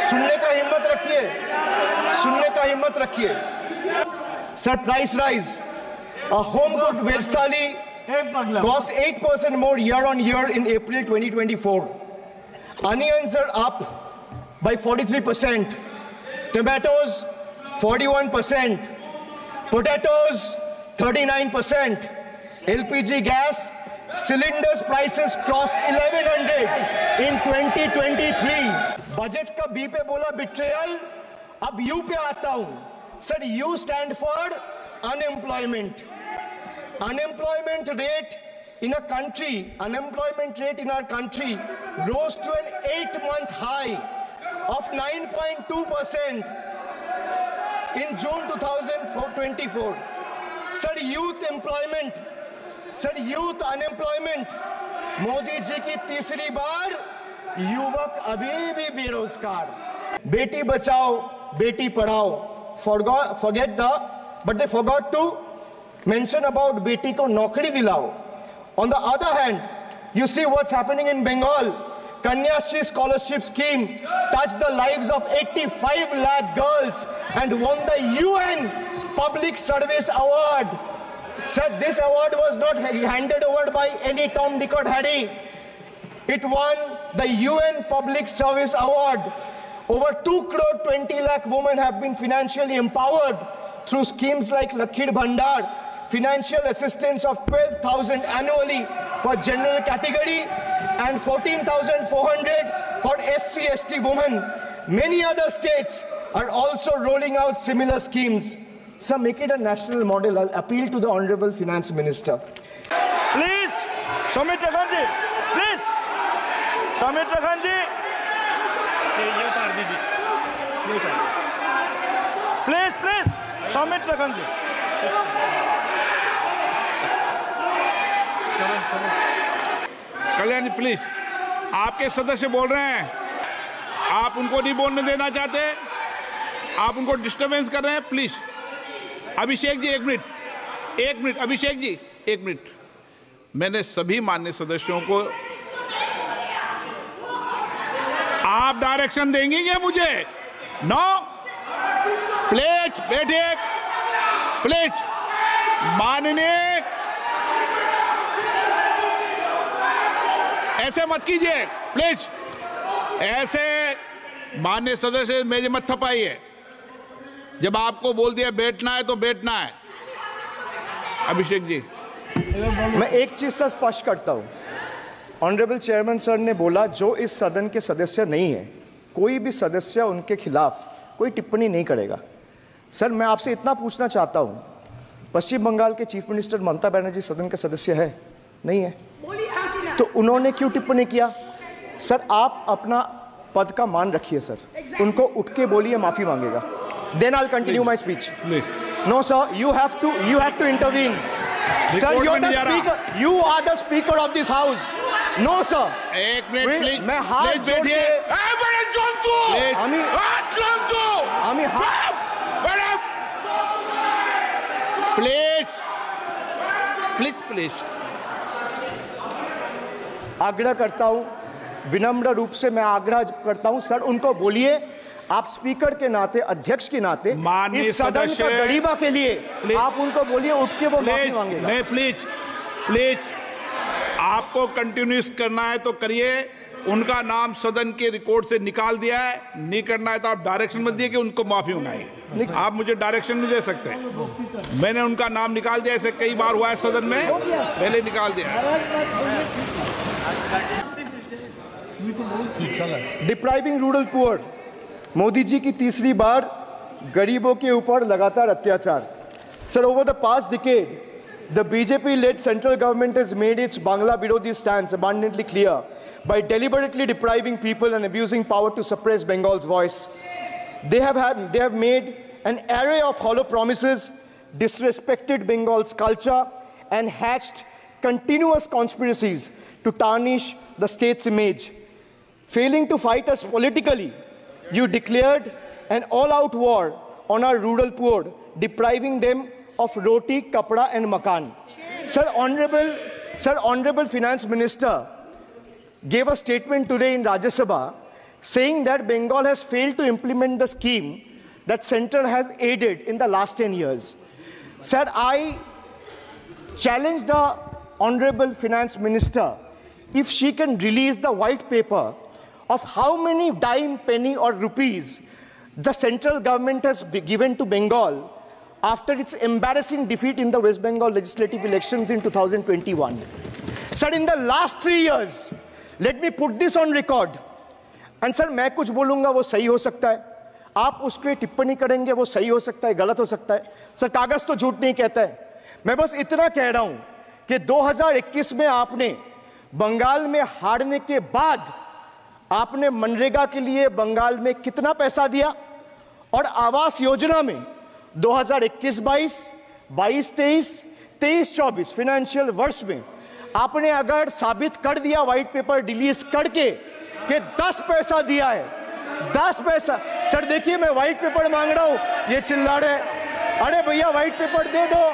सुनने का हिम्मत रखिए, सुनने का हिम्मत रखिए। Sir, price rise, a home cooked veg thali costs 8% more year on year in April 2024. Onions are up by 43%, tomatoes 41%, potatoes 39%, LPG gas cylinders prices crossed 1100 in 2023. Budget का B पे बोला betrayal, अब यू पे आता हूं। Sir, you stand for unemployment. Unemployment rate in a country, unemployment rate in our country rose to an 8-month high of 9.2% in June 2024. Sir, youth employment, sir, youth unemployment, Modi ji की तीसरी बार युवक अभी भी बेरोजगार। Beti Bachao, Beti Padhao, forget the, but they forgot to mention about beti ko naukri dilao. On the other hand, you see what's happening in Bengal. Kanya Shri scholarship scheme touched the lives of 85 lakh girls and won the UN Public Service Award. Sir, this award was not handed over by any Tom, Dick or Harry. It won the UN Public Service Award. Over 2 crore 20 lakh women have been financially empowered through schemes like Lakhir Bhandar, financial assistance of 12,000 annually for general category and 14,400 for SC/ST women. Many other states are also rolling out similar schemes. So make it a national model. I'll appeal to the Honorable Finance Minister. Please, Soumitra Khanji, please, Soumitra Khanji. Please, Soumitra Khanji. Kalyan ji please, आपके सदस्य बोल रहे हैं, आप उनको नहीं बोलने देना चाहते, आप उनको डिस्टर्बेंस कर रहे हैं। प्लीज अभिषेक जी, एक मिनट अभिषेक जी, 1 मिनट। मैंने सभी माननीय सदस्यों को, आप डायरेक्शन देंगे क्या मुझे? नो, प्लीज बैठिए, प्लीज। माननीय, ऐसे मत कीजिए प्लीज, ऐसे माननीय सदस्य मेरे मत थपाइए। जब आपको बोल दिया बैठना है तो बैठना है। अभिषेक जी, मैं एक चीज से स्पष्ट करता हूं। ऑनरेबल चेयरमैन सर ने बोला जो इस सदन के सदस्य नहीं है, कोई भी सदस्य उनके खिलाफ कोई टिप्पणी नहीं करेगा। सर, मैं आपसे इतना पूछना चाहता हूं, पश्चिम बंगाल के चीफ मिनिस्टर ममता बनर्जी सदन के सदस्य है? नहीं है, तो उन्होंने क्यों टिप्पणी किया? सर, आप अपना पद का मान रखिए सर, उनको उठ के बोलिए, माफी मांगेगा। Then I will continue my speech. No sir, you have to intervene. Sir, you're the speaker. You are the speaker of this house. No sir. एक मिनट प्लीज, मैं हाथ जोड़ के, प्लीज आग्रह करता हूं, विनम्र रूप से मैं आग्रह करता हूं सर, उनको बोलिए, आप स्पीकर के नाते, अध्यक्ष के नाते, इस सदन का गरिमा के लिए आप उनको बोलिए, उठ के वो माफी मांगेगा। नहीं, प्लीज आपको कंटिन्यूस करना है तो करिए। उनका नाम सदन के रिकॉर्ड से निकाल दिया है, नहीं करना है तो आप डायरेक्शन मत दिए कि उनको माफी मंगाइए। आप मुझे डायरेक्शन नहीं दे सकते। मैंने उनका नाम निकाल दिया, ऐसे कई बार हुआ है सदन में, पहले निकाल दिया। Depriving rural poor, Modi ji की तीसरी बार गरीबों के ऊपर लगातार अत्याचार। Sir, over the past decade, the BJP-led central government has made its Bangla Birodi stance abundantly clear by deliberately depriving people and abusing power to suppress Bengal's voice. They have made an array of hollow promises, disrespected Bengal's culture, and hatched continuous conspiracies to tarnish the state's image. Failing to fight us politically, you declared an all-out war on our rural poor, depriving them of roti, kapda and makan. Sir, Honorable Finance Minister gave a statement today in Rajya Sabha saying that Bengal has failed to implement the scheme that Central has aided in the last 10 years. Sir, I challenge the Honorable Finance Minister if she can release the white paper of how many dime, penny or rupees the central government has given to Bengal after its embarrassing defeat in the West Bengal legislative elections in 2021. Sir, in the last 3 years, let me put this on record. And sir, मैं कुछ बोलूँगा वो सही हो सकता है, आप उसके टिप्पणी करेंगे वो सही हो सकता है, गलत हो सकता है. सर, कागज तो झूठ नहीं कहता है. मैं बस इतना कह रहा हूँ कि 2021 में आपने बंगाल में हारने के बाद आपने मनरेगा के लिए बंगाल में कितना पैसा दिया, और आवास योजना में 2021-22, 22-23, 23-24 फाइनेंशियल वर्ष में आपने अगर साबित कर दिया व्हाइट पेपर रिलीज करके कि 10 पैसा दिया है, 10 पैसा. सर देखिए, मैं व्हाइट पेपर मांग रहा हूं, ये चिल्ला रहे. अरे भैया व्हाइट पेपर दे दो,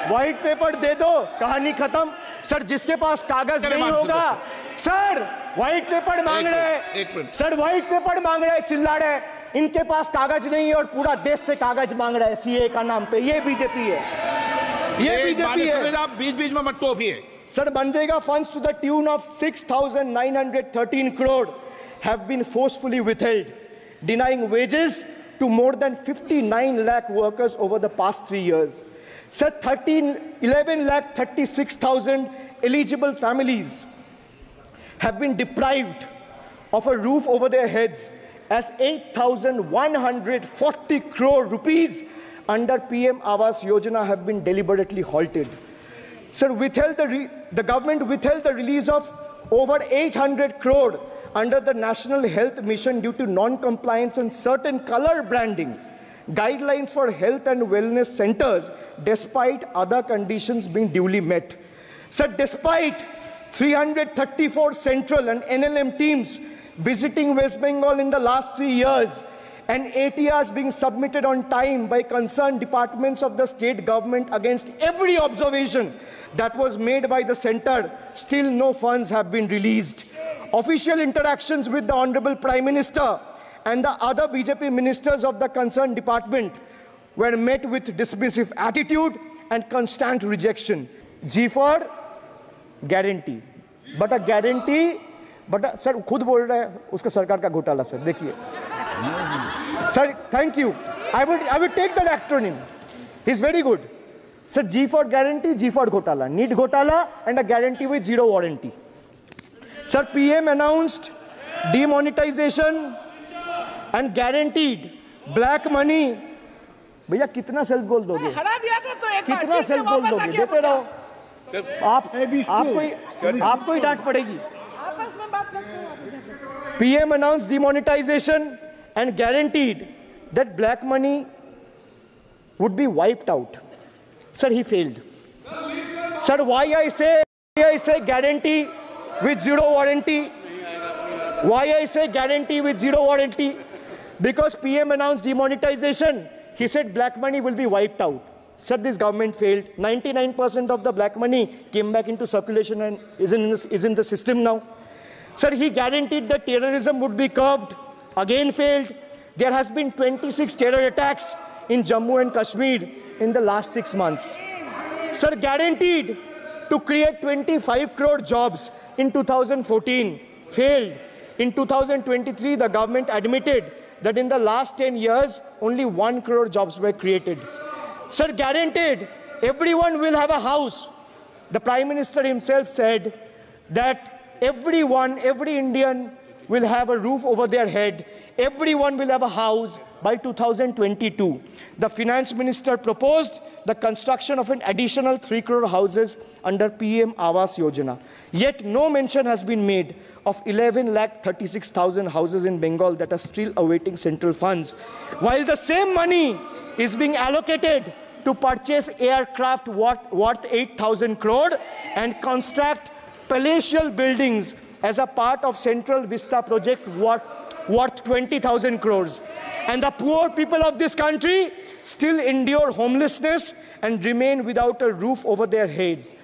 व्हाइट पेपर दे दो, कहानी खत्म. सर जिसके पास कागज नहीं होगा, सर व्हाइट पेपर मांग रहे, सर व्हाइट पेपर मांग रहे, चिल्ला रहे. इनके पास कागज नहीं है और पूरा देश से कागज मांग रहा है सीए का नाम पे. ये बीजेपी है, ये बीजेपी है. आप बीच बीच में मत टोकिए. Sir, Manrega funds to the tune of 6,913 crore have been forcefully withheld, denying wages to more than 59 lakh workers over the past 3 years. Sir, 11 lakh 36,000 eligible families have been deprived of a roof over their heads as 8,140 crore rupees under PM Awas Yojana have been deliberately halted. Sir, the government withheld the release of over 800 crore under the National Health Mission due to non-compliance and certain color branding guidelines for health and wellness centers, despite other conditions being duly met. Sir, despite 334 central and NLM teams visiting West Bengal in the last 3 years, and ATRs being submitted on time by concerned departments of the state government against every observation that was made by the center, still no funds have been released. Official interactions with the Honorable Prime Minister and the other BJP ministers of the concerned department were met with dismissive attitude and constant rejection. G for guarantee. But a guarantee, sir, खुद बोल रहा है उसका सरकार का घोटाला. Sir देखिए, sir, thank you. I would take that acronym. He's very good. Sir, G for guarantee, G for ghotala. Need ghotala and a guarantee with zero warranty. Sir, PM announced demonetization and guaranteed black money. भैया कितना self goal दोगे? कितना self goal दोगे? देते रहो. आपको ही डांट पड़ेगी. PM announced demonetization and guaranteed that black money would be wiped out. Sir, he failed. Sir, why I say guarantee with zero warranty? Why I say guarantee with zero warranty? Because PM announced demonetization. He said black money will be wiped out. Sir, this government failed. 99% of the black money came back into circulation and is in the system now. Sir, he guaranteed that terrorism would be curbed. Again failed. There has been 26 terror attacks in Jammu and Kashmir in the last 6 months. Sir, guaranteed to create 25 crore jobs in 2014. Failed. In 2023, the government admitted that in the last 10 years, only 1 crore jobs were created. Sir, guaranteed everyone will have a house. The Prime Minister himself said that every Indian will have a roof over their head. Everyone will have a house by 2022. The Finance Minister proposed the construction of an additional 3 crore houses under PM Awas Yojana. Yet no mention has been made of 11,36,000 houses in Bengal that are still awaiting central funds, while the same money is being allocated to purchase aircraft worth 8,000 crore and construct palatial buildings as a part of Central Vista project worth 20,000 crores. And the poor people of this country still endure homelessness and remain without a roof over their heads.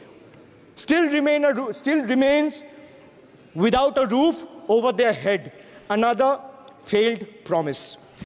Still remains without a roof over their head. another failed promise.